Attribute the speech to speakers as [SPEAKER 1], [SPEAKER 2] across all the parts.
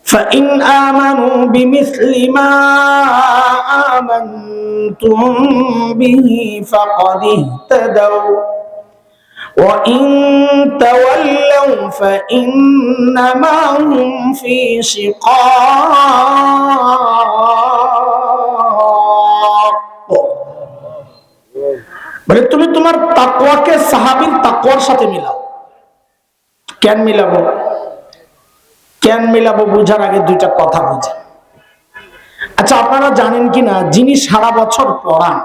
[SPEAKER 1] فإن آمنوا بمثل ما آمنتم به فقد اهتدوا وإن تولوا فإنما هم في شقاق বলে তুমি তোমার তাকওয়াকে সাহাবীর তাকওয়ার সাথে মিলাও। কেন মিলাবো? কেন মিলাবো বুঝার আগে দুইটা কথা বুঝেন। আচ্ছা, আপনারা জানেন কিনা যিনি সারা বছর পড়ান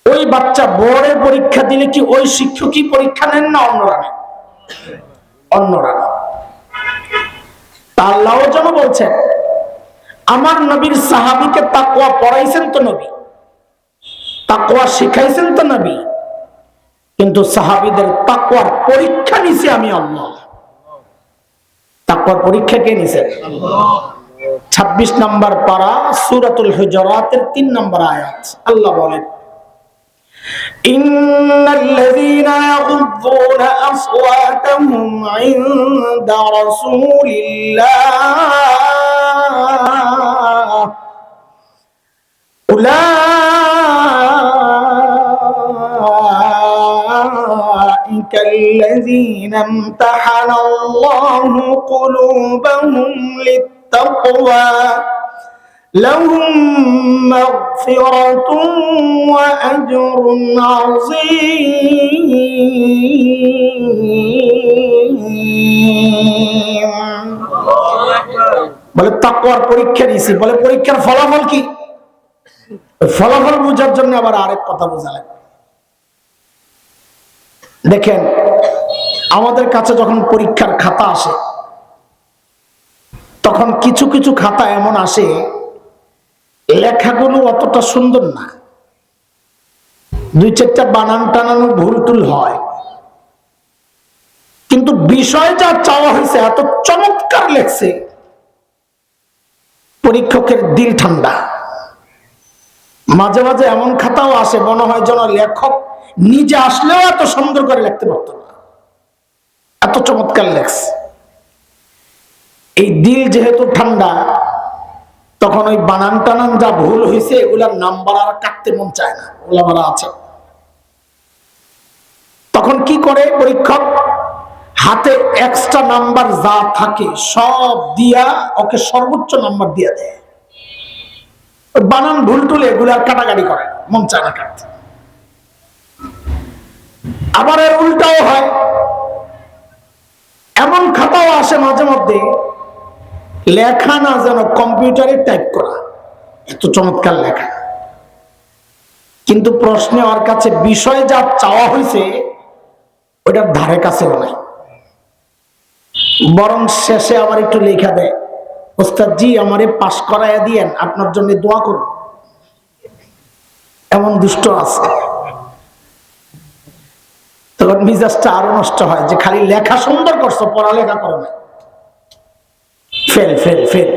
[SPEAKER 1] ওই বাচ্চা বোর্ডের পরীক্ষা দিলে কি ওই শিক্ষকই পরীক্ষা নেন না অন্যরা নেন? অন্যরা। আল্লাহও যেন বলছেন আমার নবীর সাহাবীকে তাকওয়া পড়াইছেন তো নবী, তাকওয়া শিখাইছেন তো নবী, কিন্তু সাহাবীদের তাকওয়ার পরীক্ষা নিছি আমি আল্লাহ। তাকওয়ার পরীক্ষা কে নিছেন? আল্লাহ। 26 নম্বর পারা সূরাতুল হুজুরাতের 3 নম্বর আয়াত আল্লাহ বলেন ইন্নাল্লাযীনা ইয়াগুযযুনা আসওয়াতাহুম ইনদা রাসূলিল্লাহ উলাইকা আল্লাযীনা ইমতাহানাল্লাহু কুলুবাহুম লিত-তাকওয়া لهم مغفرة وأجر عظيم বলে তাকওয়ার পরীক্ষা নিছি। বলে পরীক্ষার ফলাফল কি? ফলাফল বোঝার জন্য আবার আরেক কথা বোঝা লাগে। দেখেন, আমাদের কাছে যখন পরীক্ষার খাতা আসে তখন কিছু কিছু খাতা এমন আসে লেখাগুলো অতটা সুন্দর না, 2-4টা বানান টানানো ভুল টুল হয়, কিন্তু বিষয় যা চাওয়া হয়েছে এত চমৎকার লেখছে পরীক্ষকের দিল ঠান্ডা। মাঝে মাঝে এমন খাতাও আসে মনে হয় যেন লেখক নিজে আসলেও এত সুন্দর করে লিখতে পারত না, এত চমৎকার লেখছে। এই দিল যেহেতু ঠান্ডা তখন ওই বানান টানান যা ভুল হয়েছে এগুলার নাম্বার আর কাটতে মন চায় না, ওলামারা আছে। তখন কি করে পরীক্ষক? হাতে এক্সট্রা নাম্বার যা থাকে সব দিয়া ওকে সর্বোচ্চ নাম্বার দিয়ে দেয়। বানান ভুল টুল এগুলার কাটাকাটি করে, মন চায় না কাটতে। আবার এর উল্টাও হয়, এমন খাতাও আসে মাঝে মধ্যে লেখা না যেন কম্পিউটারে টাইপ করা, এত চমৎকার লেখা, কিন্তু প্রশ্নে ওর কাছে বিষয় যা চাওয়া হয়েছে ওইটার ধারে কাছেও নাই। বরং শেষে আবার একটু লেখা দেয়, ওস্তাদ জি আমারে পাস করাইয়া দিয়েন, আপনার জন্য দোয়া করব। এমন দুষ্ট আছে। তখন মিজাজটা আরো নষ্ট হয় যে খালি লেখা সুন্দর করছো, পড়ালেখা করো না, ফেল ফেল ফেল।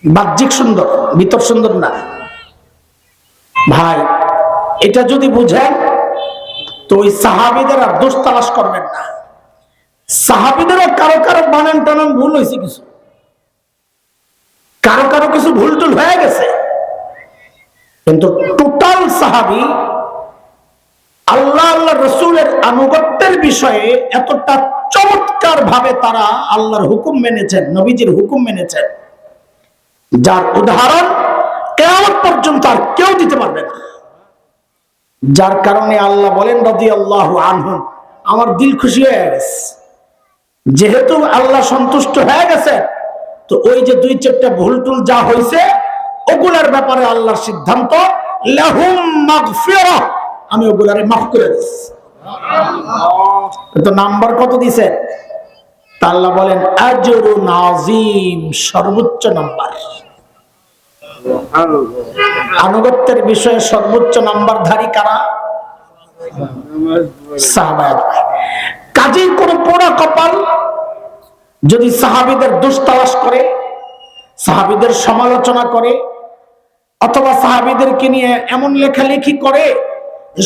[SPEAKER 1] বাহ্যিক সুন্দর, ভিতর সুন্দর না। ভাই, এটা যদি বুঝেন তো ওই সাহাবীদের আর দোষ তালাশ করবেন না। সাহাবীদেরও কারো কারো বানান টানান ভুল হয়েছে, কিছু কারো কারো কিছু ভুল টুল হয়ে গেছে, কিন্তু টোটাল সাহাবী আল্লাহ আল্লাহ রসুলের আনুগত্যের বিষয়ে এতটা চমৎকার ভাবে তারা আল্লাহর হুকুম মেনেছেন, নবীজির হুকুম মেনেছেন, যার উদাহরণ কিয়ামত পর্যন্ত আর কেউ দিতে পারবে না। যার কারণে আল্লাহ বলেন রাদিয়াল্লাহু আনহুম, আমার দিল খুশি হয়ে গেছে, যেহেতু আল্লাহ সন্তুষ্ট হয়ে গেছে, তো ওই যে 2-4টা ভুল টুল যা হয়েছে ওগুলার ব্যাপারে আল্লাহর সিদ্ধান্ত লাহুম মাগফিরাহ, আমি ওগুলারে মাফ করে দিচ্ছি। তো নাম্বার কত দিছে? আল্লাহ বলেন আজরুন আযীম, সর্বোচ্চ নাম্বার। আনুগত্যের বিষয়ে সর্বোচ্চ নাম্বারধারী কারা? সাহাবায়ে। কাজেই কোন পোড়া কপাল যদি সাহাবীদের দোষ তালাশ করে, সাহাবীদের সমালোচনা করে, অথবা সাহাবীদেরকে নিয়ে এমন লেখালেখি করে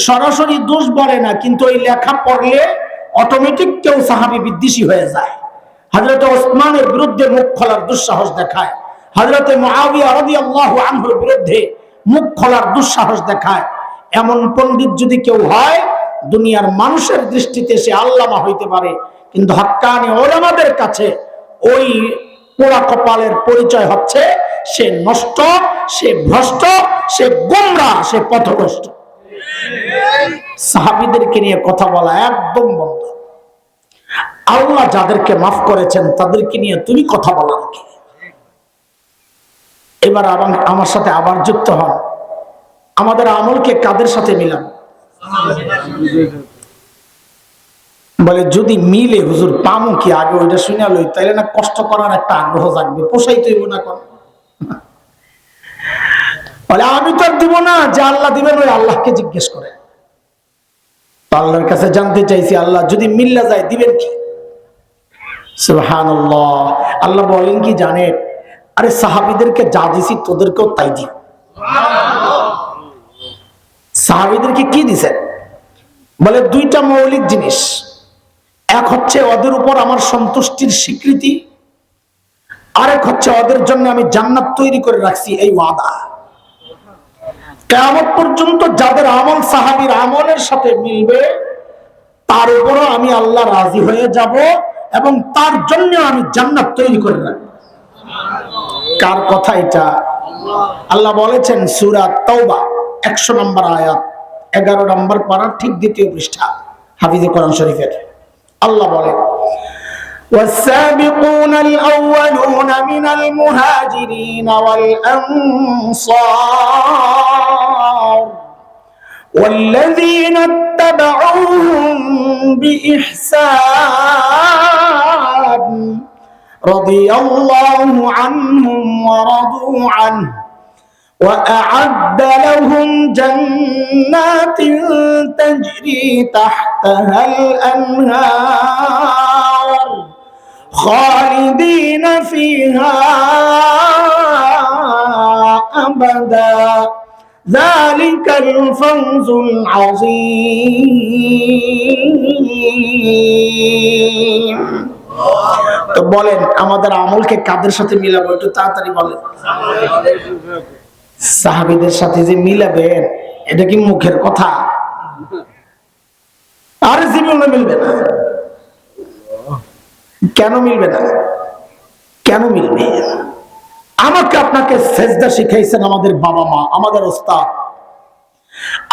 [SPEAKER 1] সরাসরি দোষ বলে না, কিন্তু ওই লেখা পড়লে অটোমেটিক কেউ সাহাবী বিদ্বেষী হয়ে যায়। হযরত ওসমানের বিরুদ্ধে মুখ খোলার দুঃসাহস দেখায়, হযরত মুআবিয়া রাদিয়াল্লাহু আনহুর বিরুদ্ধে মুখ খোলার দুঃসাহস দেখায়। এমন পণ্ডিত যদি কেউ হয়, দুনিয়ার মানুষের দৃষ্টিতে সে আল্লামা হইতে পারে, কিন্তু হক্কানি উলামাদের কাছে ওই পোড়া কপালের পরিচয় হচ্ছে সে নষ্ট, সে ভ্রষ্ট, সে গোমরা, সে পথভ্রষ্ট। সাহাবীদেরকে নিয়ে কথা বলা একদম বন্ধ। আল্লাহ যাদেরকে মাফ করেছেন তাদেরকে নিয়ে তুমি কথা বলা নাকি? এবার আমার সাথে আবার যুক্ত হন, আমাদের আমলকে কাদের সাথে মিলান? বলে যদি মিলে হুজুর পামু কি আগে ওইটা শুনে লই, তাইলে না কষ্ট করার একটা আগ্রহ জাগবে, পোষাই তৈব না কর। বলে আমি তো দিব না, যে আল্লাহ দিবেন ওই আল্লাহকে জিজ্ঞেস করে। আল্লাহর কাছে জানতে চাইছি, আল্লাহ যদি মিল্লা যায় দিবেন কি? সুবহানাল্লাহ। আল্লাহ বলেন কি জানে, আরে সাহাবীদেরকে যা দিছি তোদেরকেও তাই দি। সাহাবীদেরকে কি দিছেন? বলে দুইটা মৌলিক জিনিস। এক হচ্ছে ওদের উপর আমার সন্তুষ্টির স্বীকৃতি, আরেক হচ্ছে ওদের জন্য আমি জান্নাত তৈরি করে রাখছি, এই ওয়াদা। কিয়ামত পর্যন্ত যাদের আমল সাহাবীর আমলের সাথে মিলবে তার উপরও আমি আল্লাহ রাজি হয়ে যাব এবং তার জন্য আমি জান্নাত তৈরি করে রাখবো। কার কথা এটা? আল্লাহ বলেছেন সূরা তাওবা 100 নম্বর আয়াত, 11 নম্বর পারা, ঠিক দ্বিতীয় পৃষ্ঠা, হাফিজে কোরআন শরীফের। আল্লাহ বলে والسابقون الأولون من المهاجرين والأنصار والذين اتبعوهم بإحسان رضي الله عنهم ورضوا عنه وأعد لهم جنات تجري تحتها الأنهار خالدين فيها أبدا ذلك الفوز العظيم। তো বলেন আমাদের আমলকে কাদের সাথে মিলাবো? একটু তাড়াতাড়ি বলেন। সাহাবীদের সাথে যে মিলাবেন, এটা কি মুখের কথা? আর জীবনে মিলবে না। কেন মিলবে না? কেন মিলবে? আমাকে আপনাকে সেজদা শিখাইছেন আমাদের বাবা মা, আমাদের ওস্তাদ,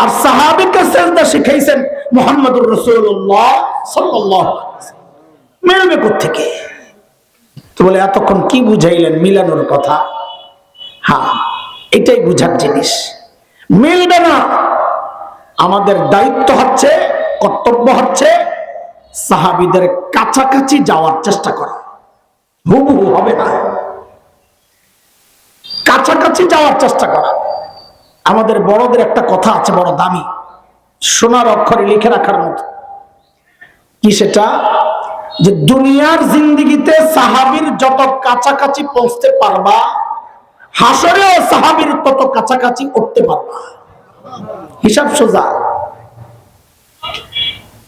[SPEAKER 1] আর সাহাবীকে সেজদা শিখাইছেন মুহাম্মদুর রাসূলুল্লাহ সাল্লাল্লাহু আলাইহি ওয়াসাল্লাম। মিলবে কোত্থেকে? তো বলে এতক্ষণ কি বুঝাইলেন মিলানোর কথা? হ্যাঁ, এটাই বুঝার জিনিস। মিলবে না। আমাদের দায়িত্ব হচ্ছে, কর্তব্য হচ্ছে সাহাবীদের কাছাকাছি যাওয়ার চেষ্টা করা। হুবহু হবে না, কাছাকাছি যাওয়ার চেষ্টা করা। আমাদের বড়দের একটা কথা আছে, বড় দামি, সোনার অক্ষরে লিখে রাখার মতো। কি সেটা? যে দুনিয়ার জিন্দেগিতে সাহাবীর যত কাছাকাছি পৌঁছতে পারবা, হাসরেও সাহাবীর তত কাছাকাছি উঠতে পারবা। হিসাব সোজা।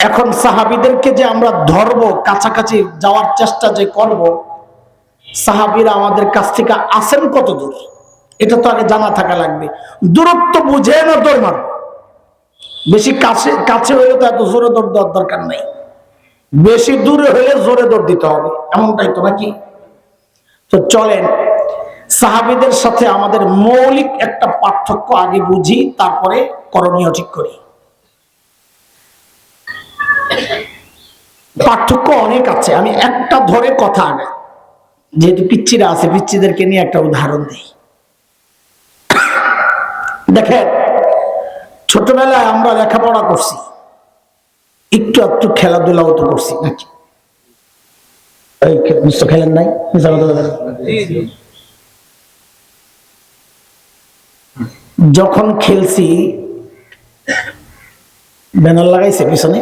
[SPEAKER 1] এখন সাহাবীদেরকে যে আমরা ধরবো, কাছাকাছি যাওয়ার চেষ্টা যে করব, সাহাবীরা আমাদের কাছ থেকে আসেন কত দূর, এটা তো আগে জানা থাকা লাগবে। দূরত্ব বুঝে না দৌড় মারব। বেশি কাছে কাছে হলে তো এত জোরে দৌড় দেওয়ার দরকার নাই, বেশি দূরে হলে জোরে দৌড় দিতে হবে, এমনটাই তো নাকি? তো চলেন সাহাবীদের সাথে আমাদের মৌলিক একটা পার্থক্য আগে বুঝি, তারপরে করণীয় ঠিক করি। পার্থক্য অনেক আছে, আমি একটা ধরে কথা আগে, যেহেতু পিচ্চিরা আছে, পিচ্চিদেরকে নিয়ে একটা উদাহরণ দিই। দেখেন, ছোটবেলায় আমরা লেখাপড়া করছি, একটু একটু খেলাধুলাও তো করছি নাকি? খেলেন নাই? যখন খেলছি ব্যানার লাগাইছে পিছনে,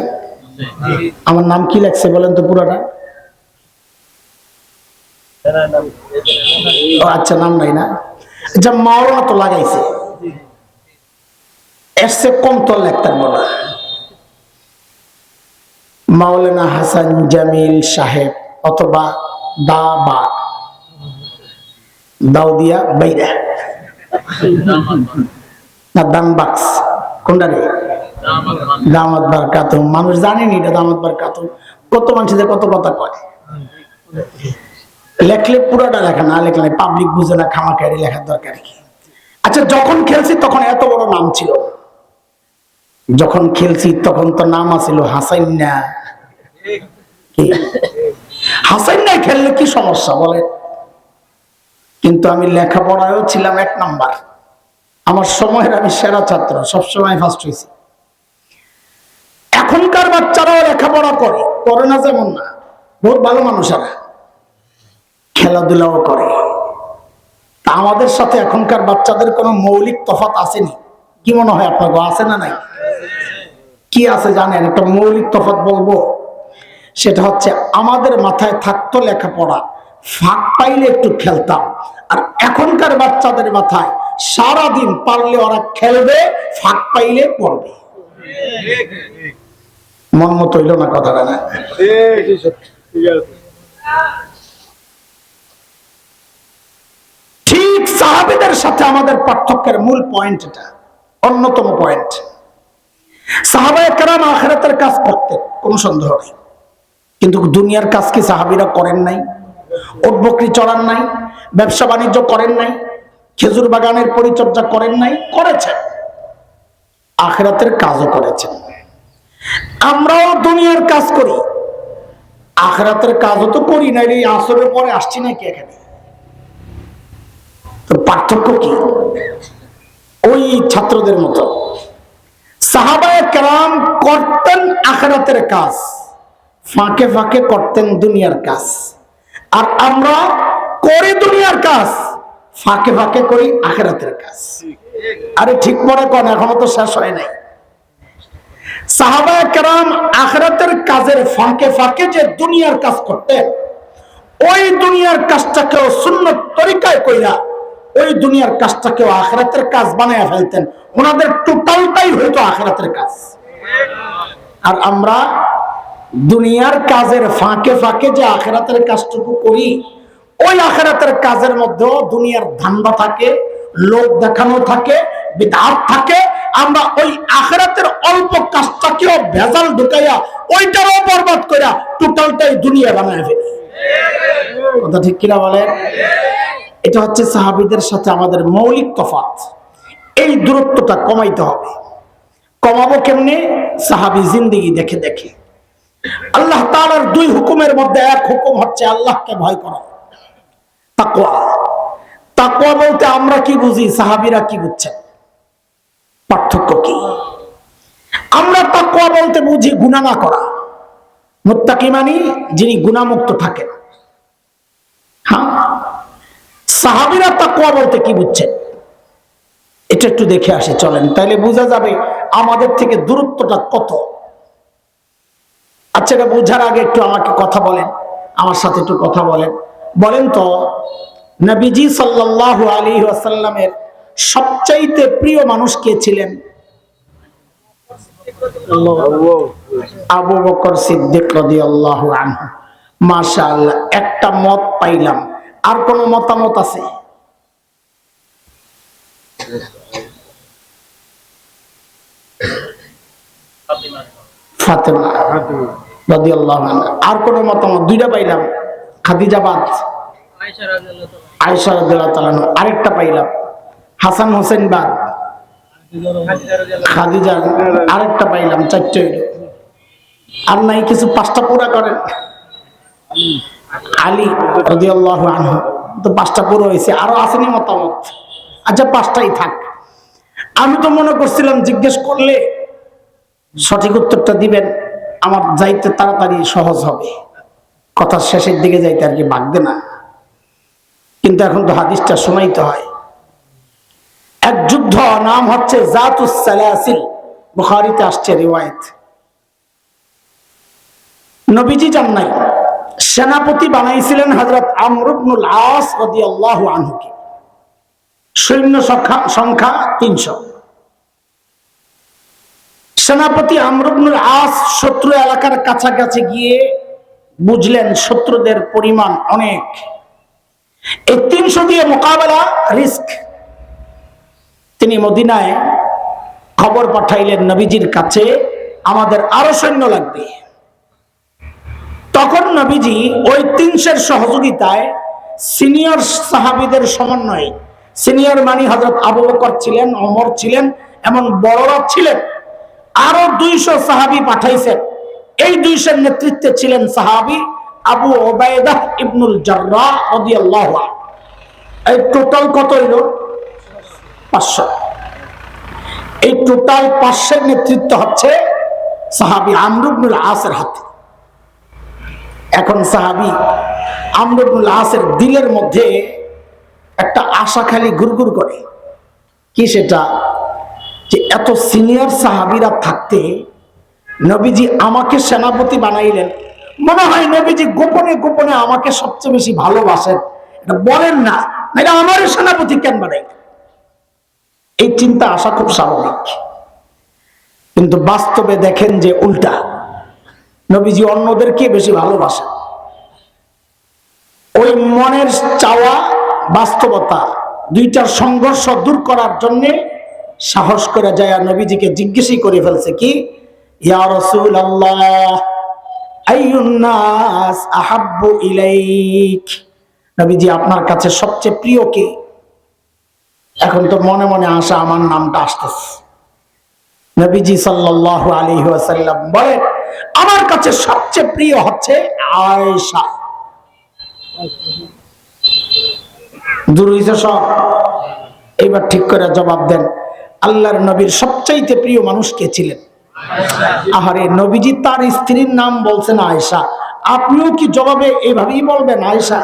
[SPEAKER 1] আমার নাম কি লাগছে বলেন তো পুরাটা? আচ্ছা, নাম নাই না? আচ্ছা, মাওলানা তো লাগাইছে, এর চেয়ে কম তো লেখতে পারবো না। মাওলানা হাসান জামিল সাহেব অথবা দা বা দাও দিয়া বাইরা না দান বাক্স কোনটা রে দামাত বারকাত মানুষ জানেনি এটা দামাত বারকাত কত মানুষদের কত কথা কয় লেখলে পুরোটা লেখা না লেখলে পাবলিক বুঝে না খামাখারি লেখার দরকার কি আচ্ছা যখন খেলছি তখন এত বড় নাম ছিল যখন খেলছি তখন তো নাম আছিল হাসাইন্না হাসাইন্না খেললে কি সমস্যা বলে কিন্তু আমি লেখাপড়ায়ও ছিলাম 1 নাম্বার আমার সময়ের আমি সেরা ছাত্র সবসময় ফার্স্ট হয়েছি এখনকার বাচ্চারাও লেখাপড়া করে না যেমন না বহুত ভালো মানুষেরা খেলাধুলাও করে তা আমাদের সাথে এখনকার বাচ্চাদের কোনো মৌলিক তফাৎ আসেনি কি মনে হয় আপনার আছে না নাই কি আছে জানেন একটা মৌলিক তফাৎ বলবো সেটা হচ্ছে আমাদের মাথায় থাকতো লেখাপড়া ফাঁক পাইলে একটু খেলতাম আর এখনকার বাচ্চাদের মাথায় সারাদিন পারলে ওরা খেলবে ফাঁক পাইলে পড়বে মন মতো হইল না কথাটা না ঠিক সাহাবীদের সাথে আমাদের পার্থক্যের মূল পয়েন্ট এটা অন্যতম পয়েন্ট সাহাবায়ে কেরাম আখিরাতের কাজ করতেন কোনো সন্দেহ নেই কিন্তু দুনিয়ার কাজ কি সাহাবীরা করেন নাই উট বকরি চড়ান নাই ব্যবসা বাণিজ্য করেন নাই খেজুর বাগানের পরিচর্যা করেন নাই করেছেন আখিরাতের কাজও করেছেন আমরাও দুনিয়ার কাজ করি আখিরাতের কাজও তো করি না এই আসরের পরে আসছি নাকি এখানে তো পার্থক্য কি ওই ছাত্রদের মতো সাহাবায়ে কেরাম করতেন আখিরাতের কাজ ফাঁকে ফাঁকে করতেন দুনিয়ার কাজ আর আমরা করি দুনিয়ার কাজ ফাঁকে ফাঁকে করি আখিরাতের কাজ আরে ঠিক মনে কোন এখনো তো শেষ হয় নাই সাহাবায়ে কেরাম আখিরাতের কাজের ফাঁকে ফাঁকে যে দুনিয়ার কাজ করতেন ওই দুনিয়ার কাজটাকেও সুন্নত তরিকায় কইরা ওই দুনিয়ার কাজটাকেও আখিরাতের কাজ বানায়া ফেলতেন ওনাদের টোটালটাই হয়তো আখিরাতের কাজ আর আমরা দুনিয়ার কাজের ফাঁকে ফাঁকে যে আখিরাতের কাজটুকু করি ওই আখিরাতের কাজের মধ্যেও দুনিয়ার ধান্দা থাকে লোক দেখানো থাকে বিদআত থাকে আমরা ওই আখিরাতের অল্প কাজটাকেও ভেজাল ঢুকাইয়া ওইটারও বরবাদ কইরা টোটালটাই দুনিয়া বানায় ফেলি কথা ঠিক কিনা বলেন এটা হচ্ছে সাহাবীদের সাথে আমাদের মৌলিক তফাৎ এই দূরত্বটা কমাইতে হবে কমাবো কেমনে সাহাবী জিন্দেগি দেখে দেখে আল্লাহ তাআলার 2 হুকুমের মধ্যে এক হুকুম হচ্ছে আল্লাহকে ভয় করা তাকওয়া তাকওয়া বলতে আমরা কি বুঝি সাহাবীরা কি বুঝছেন পার্থক্য কি আমরা তাকওয়া বলতে বুঝি গুনাহ না করা মুত্তাকি মানে যিনি গুনাহমুক্ত থাকেন হ্যাঁ সাহাবীরা তাকওয়া বলতে কি বুঝছেন এটা একটু দেখে আসি চলেন তাহলে বোঝা যাবে আমাদের থেকে দূরত্বটা কত আচ্ছা এটা বোঝার আগে একটু আমাকে কথা বলেন আমার সাথে একটু কথা বলেন তো নবীজি সাল্লাল্লাহু আলাইহি ওয়াসাল্লামের সবচাইতে প্রিয় মানুষ কে ছিলেন আবু বকর সিদ্দিক রাদিয়াল্লাহু আনহু মাশাআল্লাহ একটা মত পাইলাম আর কোন মতামত আছে ফাতেমা রাদিয়াল্লাহু আনহা আর কোন মতামত দুইটা পাইলাম খাদিজা বাদ আয়েশা রাদিয়াল্লাহু তাআলা আরেকটা পাইলাম হাসান হোসেন বাদ খাদিজা আরেকটা পাইলাম চারটে আর নাই কিছু 5টা পুরা করেন আলী রাদিয়াল্লাহু আনহু তো 5টা পুরো হয়েছে আরো আসেনি মতামত আচ্ছা 5টাই থাক আমি তো মনে করছিলাম জিজ্ঞেস করলে সঠিক উত্তরটা দিবেন আমার যাইতে তাড়াতাড়ি সহজ হবে কথা শেষের দিকে যাইতে আর কি ভাগবে না কিন্তু এখন তো হাদিসটা শোনাইতে হয় এক যুদ্ধ নাম হচ্ছে জাতুস সালাসিল বুখারীতে আসছে রিওয়ায়াত নবীজি জান নাই সেনাপতি বানাইছিলেন হযরত আমর ইবনুল আস রাদিয়াল্লাহু আনহুকে সৈন্য সংখ্যা 300 সেনাপতি আমর ইবনুল আস শত্রু এলাকার কাছাকাছি গিয়ে বুঝলেন শত্রুদের পরিমাণ অনেক, এই 300 দিয়ে মোকাবেলা রিস্ক। তিনি মদিনায় খবর পাঠাইলেন নবীজির কাছে, আমাদের আরো সৈন্য লাগবে। তখন নবীজি ওই 300 সহযোগিতায় সিনিয়র সাহাবীদের সমন্বয়ে, সিনিয়র মানে হযরত আবু বকর ছিলেন, ওমর ছিলেন, এমন বড়রা ছিলেন, আরো 200 সাহাবী পাঠাইছেন। এই 200 নেতৃত্বে ছিলেন সাহাবী আবু উবাইদা ইবনুল জাররাহ রাদিয়াল্লাহু আনহু। এই টোটাল কত হলো? 500। এই টোটাল 500 নেতৃত্ব হচ্ছে সাহাবী আমর ইবনুল আসের হাতে। এখন সাহাবী আমর ইবনুল আসের দিলের মধ্যে একটা আশা খালি গুড়গুড় করে। কি সেটা? যে এত সিনিয়র সাহাবীরা থাকতে নবীজি আমাকে সেনাপতি বানাইলেন, মনে হয় নবীজি গোপনে গোপনে আমাকে সবচেয়ে বেশি ভালোবাসেন, এটা বলেন না, এটা আমার সেনাপতি কেন বানাইলেন? এই চিন্তা আসা খুব স্বাভাবিক। কিন্তু বাস্তবে দেখেন যে উল্টা, নবীজি অন্যদেরকে বেশি ভালোবাসেন। ওই মনের চাওয়া বাস্তবতা দুইটার সংঘর্ষ দূর করার জন্য সাহস করে যায় নবীজিকে জিজ্ঞেসই করে ফেলছে, কি ইয়া রাসূলুল্লাহ আইয়ুন নাস আহাব্বু ইলাইক, নবীজি আপনার কাছে সবচেয়ে প্রিয় কে? এখন তো মনে মনে আশা আমার নামটা আসতেছে। নবীজি সাল্লাল্লাহু আলাইহি ওয়াসাল্লাম বলেন, আমার কাছে সবচেয়ে প্রিয় হচ্ছে আয়েশা। দূর হইছে সব। এইবার ঠিক করে জবাব দেন, আল্লাহর নবীর সবচাইতে প্রিয় মানুষ কে ছিলেন? আহারে, নবীজি তার স্ত্রীর নাম বলছেন আয়েশা, আপনিও কি জবাবে এইভাবেই বলবেন আয়েশা?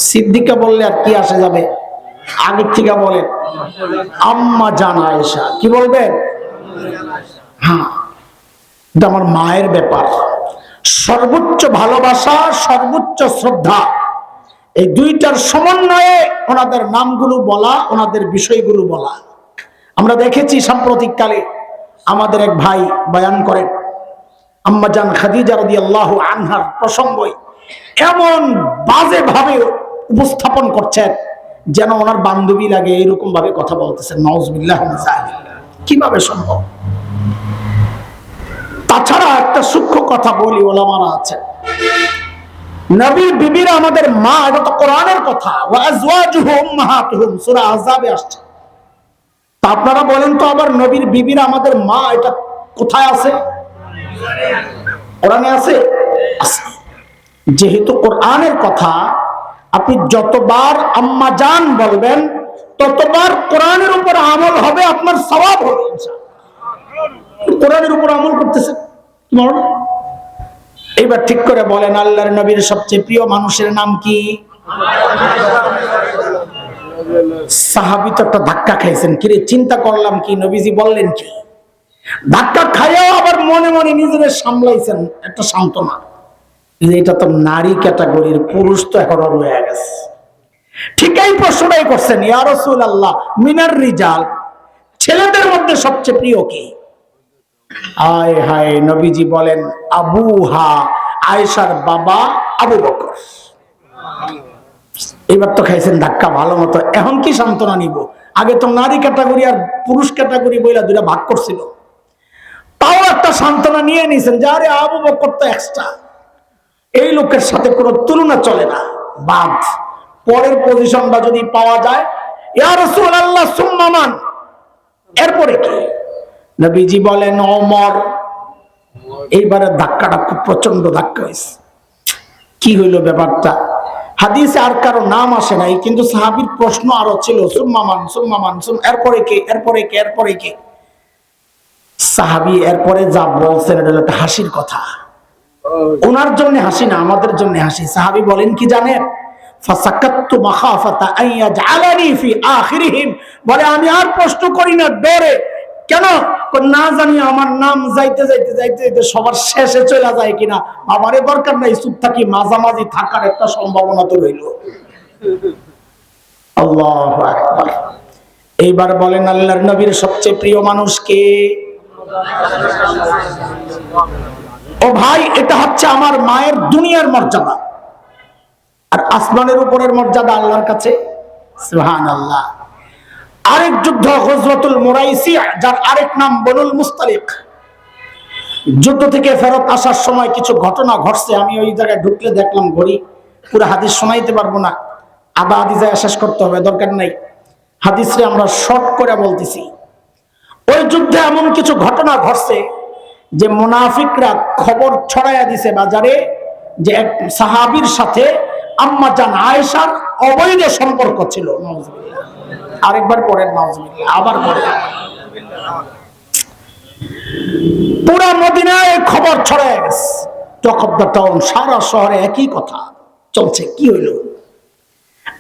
[SPEAKER 1] সিদ্দিকা বললে আর কি আসে যাবে? আগের থেকে বলেন আম্মা জান আয়েশা। কি বলবেন? হ্যাঁ, এটা আমার মায়ের ব্যাপার। সর্বোচ্চ ভালোবাসা, সর্বোচ্চ শ্রদ্ধা, এই দুইটার সমন্বয়ে ওনাদের নামগুলো বলা, ওনাদের বিষয়গুলো বলা। আমরা দেখেছি সাম্প্রতিককালে আমাদের এক ভাই বয়ান করেন, আম্মা জান খাদিজা রাদিয়াল্লাহু আনহার প্রসঙ্গে এমন বাজে ভাবে উপস্থাপন করছেন যেন ওনার বান্ধবী লাগে, এরকম ভাবে কথা বলতেছেন। নাউজুবিল্লাহ মিন যালিক। কিভাবে সম্ভব? তাছাড়া একটা সূক্ষ্ম কথা বলি, ওলামারা আছেন, নবীর বিবিরা আমাদের মা, এটা তো কোরআনের কথা। ওয়া আজওয়াজুহু উম্মাহাতুহুম, সূরা আহজাবে আসছে। তা আপনারা বলেন তো, আবার নবীর বিবিরা আমাদের মা, এটা কোথায় আছে? কোরআনে আছে? আছে। যেহেতু কোরআনের কথা, আপনি যতবার আম্মা জান বলবেন ততবার কোরআনের উপর আমল হবে, আপনার সওয়াব হবে ইনশাআল্লাহ। কোরআনের উপর আমল করতেছেন। এইবার ঠিক করে বলেন, আল্লাহর নবীর সবচেয়ে প্রিয় মানুষের নাম কি? সাহাবী তো একটা ধাক্কা খাইছেন, কিরে চিন্তা করলাম কি নবীজি বললেন কি? ধাক্কা খাইয়াও আবার মনে মনে নিজেদের সামলাইছেন, একটা সান্ত্বনা। এটা তো নারী ক্যাটাগরির, পুরুষ তো এখন রয়ে গেছে। ঠিক এই প্রশ্নটাই করছেন, ইয়া রাসূলুল্লাহ মিনার রিজাল, ছেলেদের মধ্যে সবচেয়ে প্রিয় কে? আয় হায়, নবীজি বলেন আবুহা, আয়েশার বাবা আবু বকর। এবার তো খাইছেন ধাক্কা ভালো মতো। এখন কি সান্ত্বনা নিব? আগে তো নারী ক্যাটাগরি আর পুরুষ ক্যাটাগরি বইলা দুইটা ভাগ করছিল, তাও একটা সান্ত্বনা নিয়ে নিছেন যে আরে আবু বকর তো এক্সট্রা, এই লোকের সাথে কোনো তুলনা চলে না। বাদ, পরের পজিশনটা যদি পাওয়া যায়, ইয়া রাসূলুল্লাহ সুম্মা মান, এরপরে কি? নবীজি বলেন ওমর। এইবারে ধাক্কাটা খুব প্রচন্ড ধাক্কা হয়েছে। কি হইল ব্যাপারটা? হাদিসে আর কারো নাম আসে নাই, কিন্তু সাহাবীর প্রশ্ন আরো ছিল, সুম্মা মান, সুম্মা মান, এরপরে কে, এরপরে কে, এরপরে কে? সাহাবী এরপরে যা বলছেন এটা একটা হাসির কথা। ওনার জন্য হাসি না, আমাদের জন্য হাসি। সাহাবী বলেন কি জানেন? ফাসাকাততু মাখাফাতা আন ইয়াজআলানি ফি আখিরিহিম, বলে আমি আর প্রশ্ন করি না ডরে। কেন? না জানি আমার নাম যাইতে যাইতে যাইতে যাইতে সবার শেষে চলে যায় কিনা। আমারে দরকার নাই, চুপ থাকি, মাঝামাঝি থাকার একটা সম্ভাবনা তো রইল। আল্লাহু আকবার। এইবার বলেন আল্লাহর নবীর সবচেয়ে প্রিয় মানুষ কে? ও ভাই, এটা হচ্ছে আমার মায়ের দুনিয়ার মর্যাদা, আর আসমানের উপরের মর্যাদা আল্লাহর কাছে। সুবহানাল্লাহ। আরেক যুদ্ধ গজওয়াতুল মুরাইসিয়া, যার আরেক নাম বনুল মুস্তালিক। যুদ্ধ থেকে ফেরত আসার সময় কিছু ঘটনা ঘটছে, আমি ওই জায়গায় ঢুকলে দেখলাম ঘড়ি, পুরো হাদিস শোনাইতে পারবো না, আধা হাদিসে শেষ করতে হবে, দরকার নাই। হাদিসে আমরা শর্ট করে বলতেছি। ওই যুদ্ধে এমন কিছু ঘটনা ঘটছে যে মুনাফিকরা খবর ছড়াইয়া দিছে বাজারে যে এক সাহাবীর সাথে আম্মা জান আয়েশার অবৈধ সম্পর্ক ছিল। নাউজুবিল্লাহ। আরেকবার পড়েন নাউজুবিল্লাহ, আবার পড়েন। পুরা মদিনায় খবর ছড়ায় গেছে, টক অফ দ্য টাউন, সারা শহরে একই কথা চলছে। কি হইল?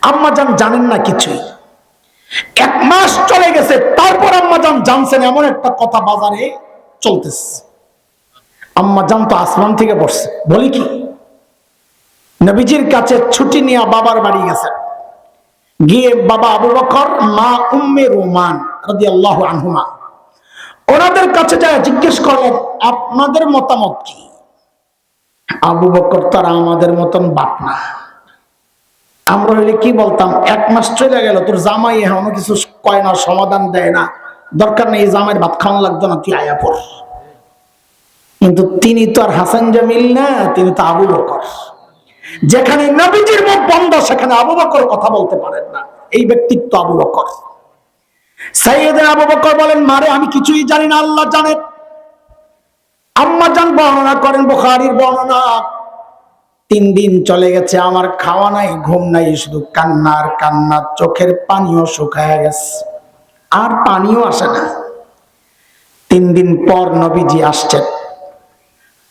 [SPEAKER 1] আম্মা জান জানেন না কিছুই। 1 মাস চলে গেছে, তারপর আম্মা জান জানছেন এমন একটা কথা বাজারে চলতেছে। আম্মা জান তো আসমান থেকে পড়ছে। বলি কি, নবীজির কাছে ছুটি নিয়ে বাবার বাড়ি গেছে। গিয়ে বাবা আবু বকর, মা উম্মে রোমান রাদিয়াল্লাহু আনহুমা, ওনাদের কাছে যায় জিজ্ঞেস করলেন আপনাদের মতামত কি? আবু বকর, তারা আমাদের মতন বাপ না। আমরা হইলে কি বলতাম, 1 মাস চলে গেল, তোর জামাই এখনো কিছু কয় না, সমাধান দেয় না, দরকার নেই, জামাইয়ের ভাত খাওয়ানো লাগতো না, তুই আয়া পড়। কিন্তু তিনি তো আর হাসান জামিল না, তিনি তো আবু বকর। যেখানে নবীজির মুখ বন্ধ, সেখানে আবু বকর কথা বলতে পারেন না। এই ব্যক্তিত্ব আবু বকর। সাইয়েদনা আবু বকর বলেন, মারে আমি কিছুই জানি না, আল্লাহ জানেন। আম্মা জান বর্ণনা করেন, বুখারীর বর্ণনা, 3 দিন চলে গেছে, আমার খাওয়া নাই, ঘুম নাই, শুধু কান্নার কান্না, চোখের পানিও শুকায় গেছে, আর পানিও আসে না। 3 দিন পর নবীজি আসছেন।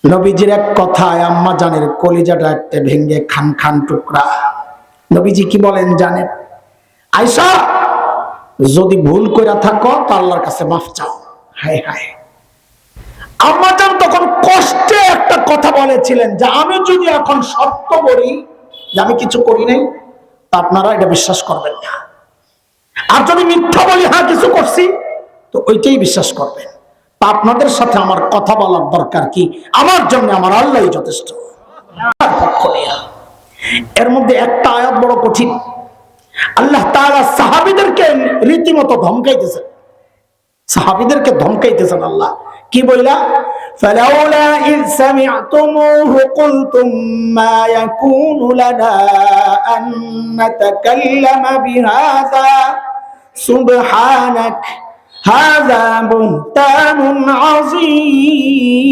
[SPEAKER 1] নবীজির এক কথায় আম্মা জানের কলিজাটা একটা ভেঙ্গে খান খান টুকরা। নবীজি কি বলেন জানেন? আয়েশা, যদি ভুল করে থাকো তো আল্লাহর কাছে মাফ চাও। হায় হায়। আম্মা জান তখন কষ্টে একটা কথা বলেছিলেন যে আমি যদি এখন সত্য বলি যে আমি কিছু করি নাই, তা আপনারা এটা বিশ্বাস করবেন না, আর যদি মিথ্যা বলি হ্যাঁ কিছু করছি, তো ওইটাই বিশ্বাস করবেন। তা আপনাদের সাথে আমার কথা বলার দরকার কি? আমার জন্য আমার আল্লাহই যথেষ্ট। এর মধ্যে একটা আয়াত বড় কঠিন। আল্লাহ তাআলা সাহাবীদেরকে রীতিমতো ধমকাইতেছেন, সাহাবীদেরকে ধমকাইতেছেন। আল্লাহ কি বইলা, ফালাউলা ইয সামি'তুমুহু কুলতুম মা ইয়াকুনু লানা আন নাতাকাল্লামা বিহাযা সুবহানাক হাযা বুহতানুন আযীম।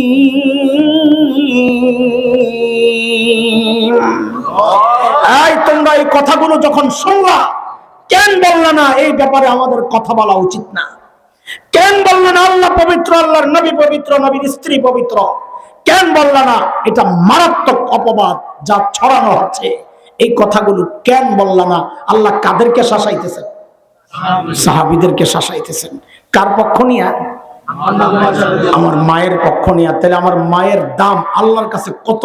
[SPEAKER 1] এই তোমরা এই কথাগুলো যখন শুনলা, কেন বললা না এই ব্যাপারে আমাদের কথা বলা উচিত না? কেন বললেন আল্লাহ পবিত্র, আল্লাহর নবী পবিত্র, নবীর স্ত্রী পবিত্র? কেন বললেন না এটা মারাত্মক অপবাদ যা ছড়ানো হচ্ছে? এই কথাগুলো কেন বললেন না? আল্লাহ কাদেরকে শাসাইতেছেন? সাহাবীদেরকে শাসাইতেছেন। কার পক্ষ নিয়ে? আমার মায়ের পক্ষ নিয়ে। তাহলে আমার মায়ের দাম আল্লাহর কাছে কত?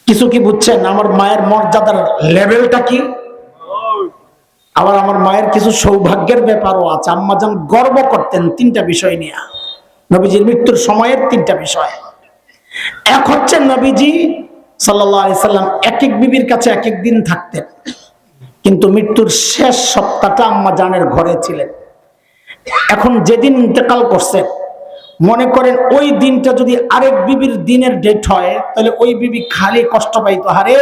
[SPEAKER 1] কিছু কি বুঝছেন? আমার মায়ের মর্যাদার লেভেলটা কি? আবার আমার মায়ের কিছু সৌভাগ্যের ব্যাপারও আছে। আম্মা জান গর্ব করতেন 3টা বিষয় নিয়ে, নবীজির মৃত্যুর সময়ের 3টা বিষয়। এক হচ্ছে নবীজি সাল্লাল্লাহু আলাইহি সাল্লাম এক এক বিবির কাছে এক এক দিন থাকতেন, কিন্তু মৃত্যুর শেষ সপ্তাহটা আম্মা জানের ঘরে ছিলেন। এখন যেদিন ইন্তেকাল করছেন, মনে করেন ওই দিনটা যদি আরেক বিবির দিনের ডেট হয়, তাহলে ওই বিবি খালি কষ্ট পাইতো। হারে,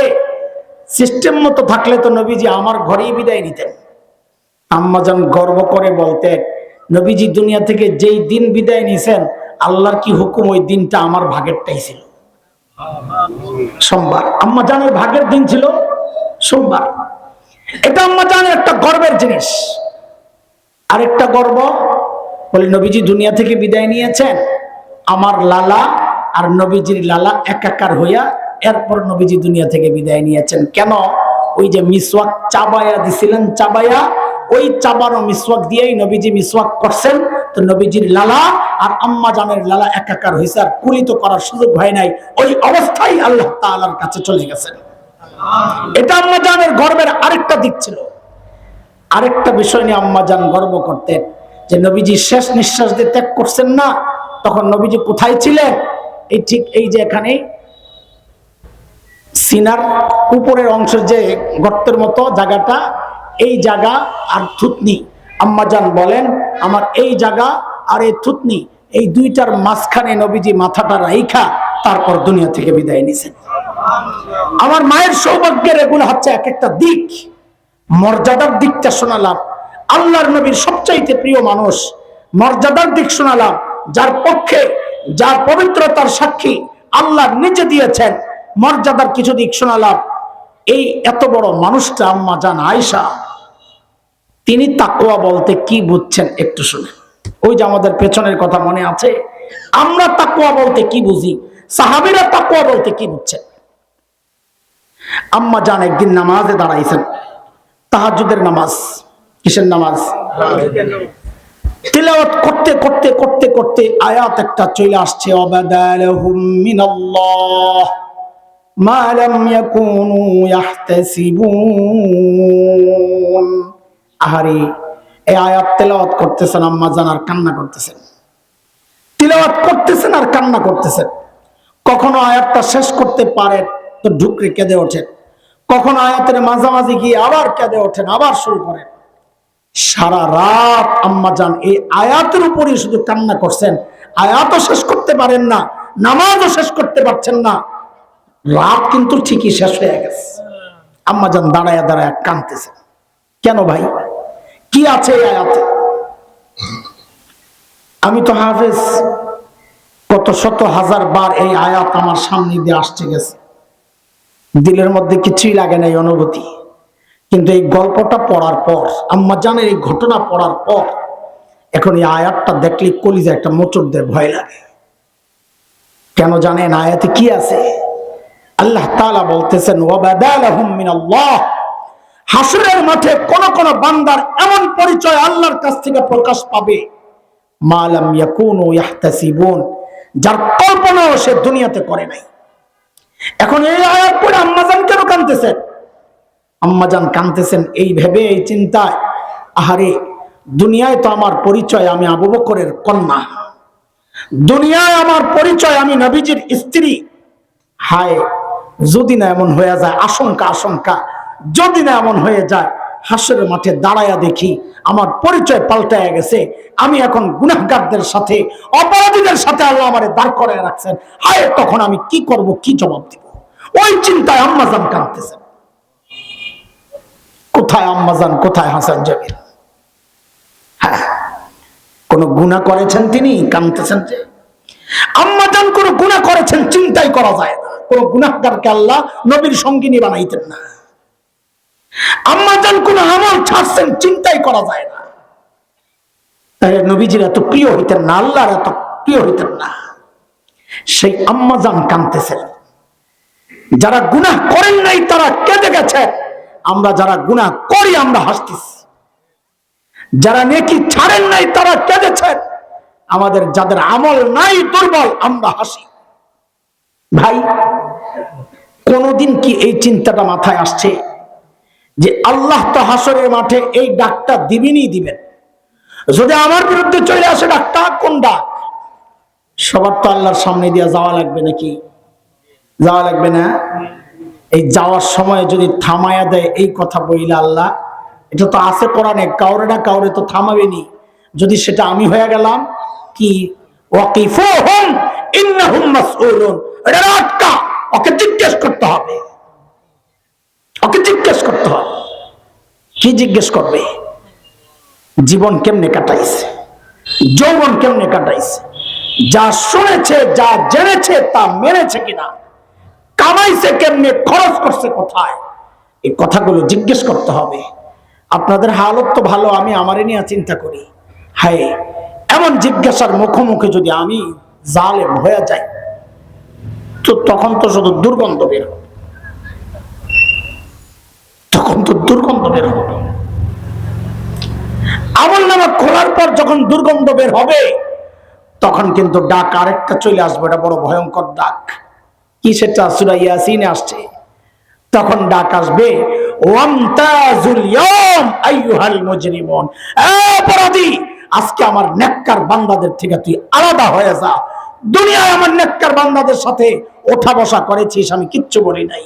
[SPEAKER 1] সিস্টেম মতো থাকলে তো নবীজি আমার ঘরেই বিদায় নিতেন। আম্মা জান গর্ব করে বলতেন, নবীজি দুনিয়া থেকে যেই দিন বিদায় নিয়েছেন, আল্লাহর কি হুকুম, ওই দিনটা আমার ভাগেরটাই ছিল সোমবার। আম্মা জানের ভাগের দিন ছিল সোমবার। এটা আম্মা জানের একটা গর্বের জিনিস। আরেকটা গর্ব বলে, নবীজি দুনিয়া থেকে বিদায় নিয়েছেন, আমার লালা আর নবীজির লালা একাকার হইয়া এরপর নবীজি দুনিয়া থেকে বিদায় নিয়েছেন। কেন? ওই যে মিসওয়াক চাবায়া দিছিলেন, চাবায়া, ওই চাবানো মিসওয়াক দিয়েই নবীজি মিসওয়াক করছেন। তো নবীজির লালা আর আম্মা জানের লালা একাকার হয়েছে, আর কুলিত করার সুযোগ হয় নাই। ওই অবস্থায় আল্লাহ তাআলার কাছে চলে গেছেন। এটা আম্মা জানের গর্বের আরেকটা দিক ছিল। আরেকটা বিষয় নিয়ে আম্মা জান গর্ব করতেন যে নবীজি শেষ নিঃশ্বাস দিয়ে ত্যাগ করছেন না, তখন নবীজি কোথায় ছিলেন? এই ঠিক এই যে এখানে সিনার উপরের অংশের যে গর্তের মতো জায়গাটা, এই জায়গা আর থুতনি, আম্মাজান বলেন আমার এই জায়গা আর এই থুতনি, এই দুইটার মাঝখানে নবীজি মাথাটা রাইখা তারপর দুনিয়া থেকে বিদায় নিছেন। আমার মায়ের সৌভাগ্যের এগুলো হচ্ছে এক একটা দিক। মর্যাদার দিকটা শোনালাম, আল্লাহর নবীর সবচাইতে প্রিয় মানুষ, মর্যাদার দিক শোনালাম, যার পক্ষে যার পবিত্রতার সাক্ষী আল্লাহ নিজে দিয়েছেন। মর্যাদার কিছু দিক শোনালাম। এই এত বড় মানুষটা আম্মা জান আয়েশা, তিনি তাকওয়া বলতে কি বুঝছেন একটু শুনেন। ওই যে আমাদের পেছনের কথা মনে আছে, আমরা তাকওয়া বলতে কি বুঝি, সাহাবীরা তাকওয়া বলতে কি বুঝছেন। আম্মা জান একদিন নামাজে দাঁড়াইছেন, তাহাজ্জুদের নামাজ। কিসের নামাজ? তিলাওয়াত করতে করতে করতে করতে আয়াত একটা চলে আসছে, ওয়াবাদালাহুম মিনাল্লাহ মা লাম ইয়াকুনু ইয়াহতাসিবুন। আহারে, এই আয়াত তেলাওয়াত করতেছেন আম্মা জান আর কান্না করতেছেন, তিলাওয়াত করতেছেন আর কান্না করতেছেন। কখনো আয়াতটা শেষ করতে পারেন তো ঢুকরে কেঁদে ওঠেন, কখনো আয়াতের মাঝামাঝি গিয়ে আবার কেঁদে ওঠেন, আবার শুরু করেন। সারা রাত আম্মা জান এই আয়াতের উপরই শুধু কান্না করছেন। আয়াতও শেষ করতে পারেন না, নামাজও শেষ করতে পারছেন না, রাত কিন্তু ঠিকই শেষ হয়ে গেছে। আম্মা জান দাঁড়ায় দাঁড়ায় কাঁদতেছেন। কেন ভাই, কি আছে এই আয়াতে? আমি তো হাফেজ, কত শত হাজার বার এই আয়াত আমার সামনে দিয়ে আসছে গেছে, দিলের মধ্যে কিছুই লাগে না এই অনুভূতি। কিন্তু এই গল্পটা পড়ার পর, আম্মা জানের এই ঘটনা পড়ার পর, এখন এই আয়াতটা দেখলে কলিজা একটা মোচড় দিয়ে ভয় লাগে। কেন জানেন আয়াতে কি আছে? আল্লাহ তাআলা বলতেছেন ওয়াবাদালাহুম মিনাল্লাহ, হাসরের মাঠে কোন কোন বান্দার এমন পরিচয় আল্লাহর কাছ থেকে প্রকাশ পাবে, মা লাম ইয়াকুনু ইয়াহতাসিবুন, যার কল্পনাও সে দুনিয়াতে করে নাই। এখন এই আয়াত পড়ে আম্মাজান কেন কাঁদতেছেন? আম্মাজান কাঁদতেছেন এই ভেবে, এই চিন্তায়, আহারে দুনিয়ায় তো আমার পরিচয় আমি আবু বকরের কন্যা, দুনিয়ায় আমার পরিচয় আমি নবীজির স্ত্রী। হায়, যদি না এমন হয়ে যায়, আশঙ্কা আশঙ্কা, যদি না এমন হয়ে যায় হাসরের মাঠে দাঁড়ায়া দেখি আমার পরিচয় পাল্টায়া গেছে, আমি এখন গুনাহগারদের সাথে, অপরাধীদের সাথে আল্লাহ আমারে দাঁড় করায় রাখছেন, হায় তখন আমি কি করব, কি জবাব দিব? ওই চিন্তায় আম্মাজান কাঁদতেছেন। কোথায় আম্মাজান, কোথায় হাসান জামিল? হ্যাঁ, কোন গুনাহ করেছেন তিনি, কাঁদতেছেন যে? আম্মাজান কোন গুনাহ করেছেন চিন্তাই করা যায় না। কোন গুনাহগারকে আল্লাহ নবীর সঙ্গিনী বানাইতেন না। আম্মাজান কোন আমল ছাড়ছেন চিন্তাই করা যায় না। তাই নবীজির এত প্রিয় হইতেন না, আল্লাহর এত প্রিয় হইতেন না। সেই আম্মাজান কাঁদতেছেন। যারা গুনাহ করেন নাই তারা কেঁদে গেছেন, আমরা যারা গুনাহ করি আমরা হাসতেছি। যারা নেকি ছাড়েন নাই তারা কেঁদেছেন, আমাদের যাদের আমল নাই দুর্বল আমরা হাসি। ভাই, কোনদিন কি এই চিন্তাটা মাথায় আসছে যে আল্লাহ তো হাসরের মাঠে এই ডাকটা দিবেনই দিবেন? যদি আমার বিরুদ্ধে চলে আসে ডাকটা, কোন ডাক? সবার তো আল্লাহর সামনে দিয়ে যাওয়া লাগবে নাকি? যাওয়া লাগবে না? এই যাওয়ার সময় যদি থামায়া দেয় এই কথা বইলে আল্লাহ, এটা তো আছে কোরআনে, কাউরে না কাউরে তো থামাবেনি। যদি সেটা আমি হয়ে গেলাম, কি ওয়াকিফুহুম ইন্নাহুম মাসউলুন, এটা আটকা, ওকে জিজ্ঞেস করতে হবে, ওকে জিজ্ঞেস করতে হবে। কি জিজ্ঞেস করবে? জীবন কেমনে কাটাইছে, যৌবন কেমনে কাটাইছে, যা শুনেছে যা জেনেছে তা মেনেছে কিনা, কামাইছে কেমনে, খরচ করছে কোথায়, এই কথাগুলো জিজ্ঞেস করতে হবে। আপনাদের হালত তো ভালো, আমি আমারে নিয়ে চিন্তা করি। হায়, এমন জিজ্ঞাসার মুখোমুখি যদি আমি জালেম হয়ে যাই, তো তখন তো শুধু দুর্গন্ধ বের হবে, তখন তো দুর্গন্ধ বের হবে। আমলনামা খোলার পর যখন দুর্গন্ধ বের হবে, তখন কিন্তু ডাক আরেকটা চলে আসবে, এটা বড় ভয়ঙ্কর ডাক। কি সেটা? সূরা ইয়াসিনে আসছে। তখন ডাক আসবে, ওয়ামতাজুল ইয়াওম আইয়ুহাল মুজরিমুন, অপরাধী, আজকে আমার নেককার বান্দাদের থেকে তুই আলাদা হয়ে যা, দুনিয়ায় আমার নেককার বান্দাদের সাথে ওঠা বসা করেছিস, আমি কিচ্ছু বলি নাই।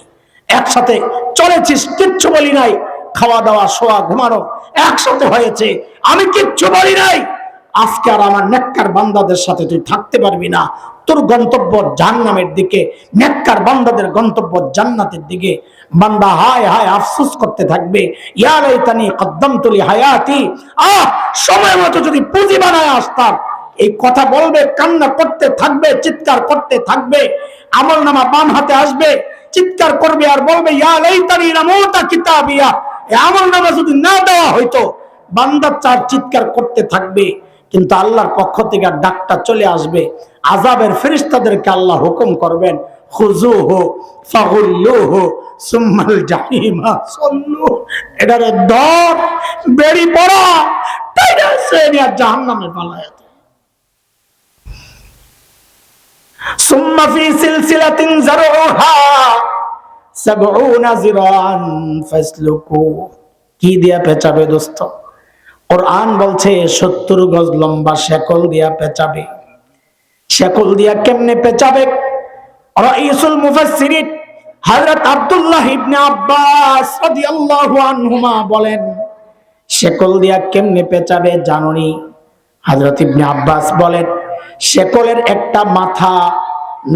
[SPEAKER 1] একসাথে চলেছিস, কিচ্ছু বলি নাই। খাওয়া দাওয়া, শোয়া, ঘুমানো একসাথে হয়েছে, আমি কিচ্ছু বলি নাই। আজকে আর আমার নেককার বান্দাদের সাথে তুই থাকতে পারবি না। তোর গন্তব্য জাহান্নামের দিকে, নেককার বান্দাদের গন্তব্য জান্নাতের দিকে। বান্দা হায় হায় আফসোস করতে থাকবে, ইয়া লাইতানি কদ্দামতু লি হায়াতি, সময় মতো যদি পুঁজি বানায় আসতাম। এই কথা বলবে, কান্না করতে থাকবে, চিৎকার করতে থাকবে। আমলনামা বাম হাতে আসবে, চিৎকার করবে আর বলবে ইয়া লাইতানি লামুতা কিতাবিয়া, এই আমলনামা যদি না দেওয়া হইতো। বান্দা চার চিৎকার করতে থাকবে, কিন্তু আল্লাহর পক্ষ থেকে ডাকটা চলে আসবে। আযাবের ফেরেশতাদেরকে আল্লাহ হুকুম করবেন, খুযুহু ফাগুল্লুহু সুম্মাল জাহিমা সাল্লু, এটারে ধর, বেড়ি পড়া, টাইনা সেনিয়া জাহান্নামে পালায়। সুম্মা ফি সিলসিলাতিন যারউহা ৭০ যিরাআন ফাসলুকু, কি দিয়া পেঁচাবে দোস্ত? কোরআন বলছে ৭০ গজ লম্বা শেকল দিয়া পেঁচাবে। শেকল দিয়া কেমনে পেঁচাবে? রাইসুল মুফাসসিরিন হযরত আব্দুল্লাহ ইবনে আব্বাস রাদিয়াল্লাহু আনহুমা বলেন, শেকল দিয়া কেমনে পেঁচাবে জানোনি? হযরত ইবনে আব্বাস বলেন, শেকলের একটা মাথা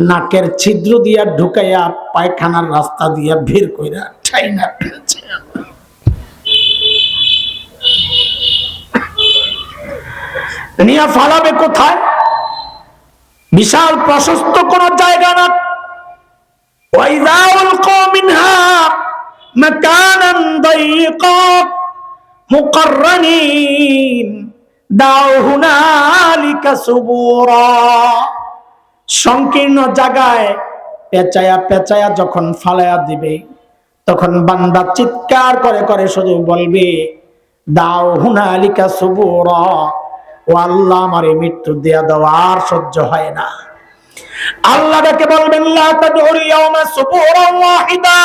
[SPEAKER 1] নাকের ছিদ্র দিয়া ঢুকাইয়া পায়খানার রাস্তা দিয়া বের কইরা ঠাইনা ফেলছে। নিয়া ফালাবে কোথায়? বিশাল প্রশস্ত কোন জায়গা না। ওয়াইযা উলকু মিনহা মাকানান দায়ীকা মুকাররানিন দাউ হুনালিকা সুবুরা, সংকীর্ণ জায়গায় পেঁচায়া পেঁচায়া যখন ফালায়া দিবে, তখন বান্দা চিৎকার করে করে শুধু বলবে দাউ হুনালিকা সুবুরা, ও আল্লাহ আমারে মৃত্যু দেয়া দাও, আর সহ্য হয় না। আল্লাহ তাকে বলবেন লা তাদউল ইয়াওমা সুবুরান ওয়াহিদা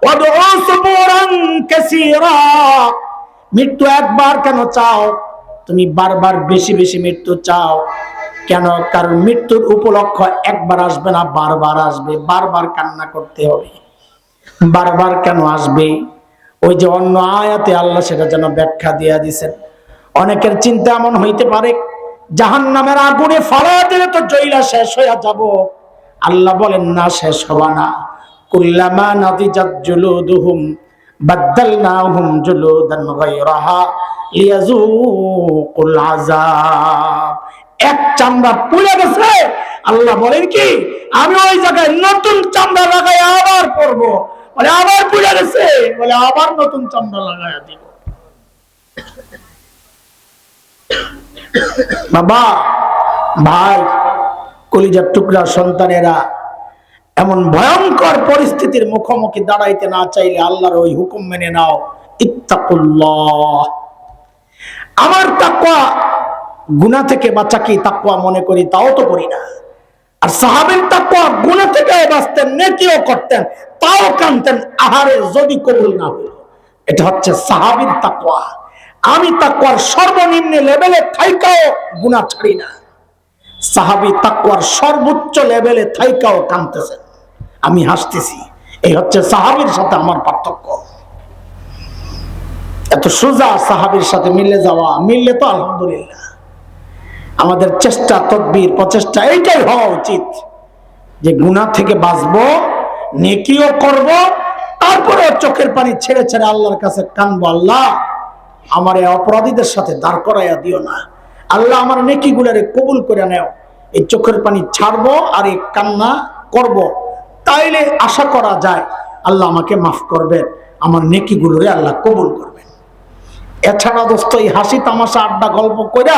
[SPEAKER 1] ওয়াদউ সুবুরান কাসীরা, মৃত্যু একবার কেন চাও? তুমি বারবার বেশি বেশি মৃত্যু চাও কেন? কারণ মৃত্যুর উপলক্ষ একবার আসবে না, বারবার আসবে। বারবার কান্না করতে হবে। বারবার কেন আসবে? ওই যে অন্য আয়াতে আল্লাহ সেটা যেন ব্যাখ্যা দিয়া দিয়েছেন। অনেকের চিন্তা এমন হইতে পারে জাহান্নামের আগুনে ফালায়া দিলে তো জ্বলা শেষ হইয়া যাব। আল্লাহ বলেন না, শেষ হবা না। কুল্লামা নাদিজাত জুলুদুহুম বাদদালনাহুম জুলুদান গায়রাহা লিয়াযুকুল আযাব, এক চামড়া পুড়ে গেছে, আল্লাহ বলেন কি আমি ওই জায়গায় নতুন চামড়া লাগাই আবার পরব। বলে আবার পুড়ে গেছে, বলে আবার নতুন চামড়া লাগাইয়া দিব। বাবা, ভাই, কলিজার টুকরা সন্তানেরা, এমন ভয়ঙ্কর পরিস্থিতির মুখোমুখি দাঁড়াইতে না চাইলে আল্লাহর ওই হুকুম মেনে নাও, ইত্তাকুল্লাহ। আমার তাকওয়া গুনাহ থেকে বাঁচা কি তাকওয়া মনে করি? তাও তো করি না। আর সাহাবীর তাকওয়া গুনাহ থেকে বাঁচতেন, নেকিও করতেন, তাও কানতেন আহারে যদি কবুল না হইল। এটা হচ্ছে সাহাবীর তাকওয়া। আমি তাকওয়ার সর্বনিম্ন লেভেলে থাইকাও গুনাহ ছাড়ি না। সাহাবী তাকওয়ার সর্বোচ্চ লেভেলে থাইকাও কানতেছেন, আমি হাসতেছি। এই হচ্ছে সাহাবীর সাথে আমার পার্থক্য। এত সোজা সাহাবীর সাথে মিলে যাওয়া, মিললে তো আলহামদুলিল্লাহ। আমাদের চেষ্টা, তদবির, প্রচেষ্টা এইটাই হওয়া উচিত যে গুনাহ থেকে বাঁচবো, নেকিও করব, তারপরে চোখের পানি ছেড়ে ছেড়ে আল্লাহর কাছে কানবো, আল্লাহ আমার এই অপরাধীদের সাথে দাঁড় করাইয়া দিও না। আল্লাহ আমার নেকিগুলোরে কবুল করে নেও। এই চোখের পানি ছাড়বো আর এই কান্না করব, তাইলে আশা করা যায় আল্লাহ আমাকে মাফ করবেন, আমার নেকিগুলোরে আল্লাহ কবুল করবেন। এছাড়া দোস্ত এই হাসি তামাশা আড্ডা গল্প কইরা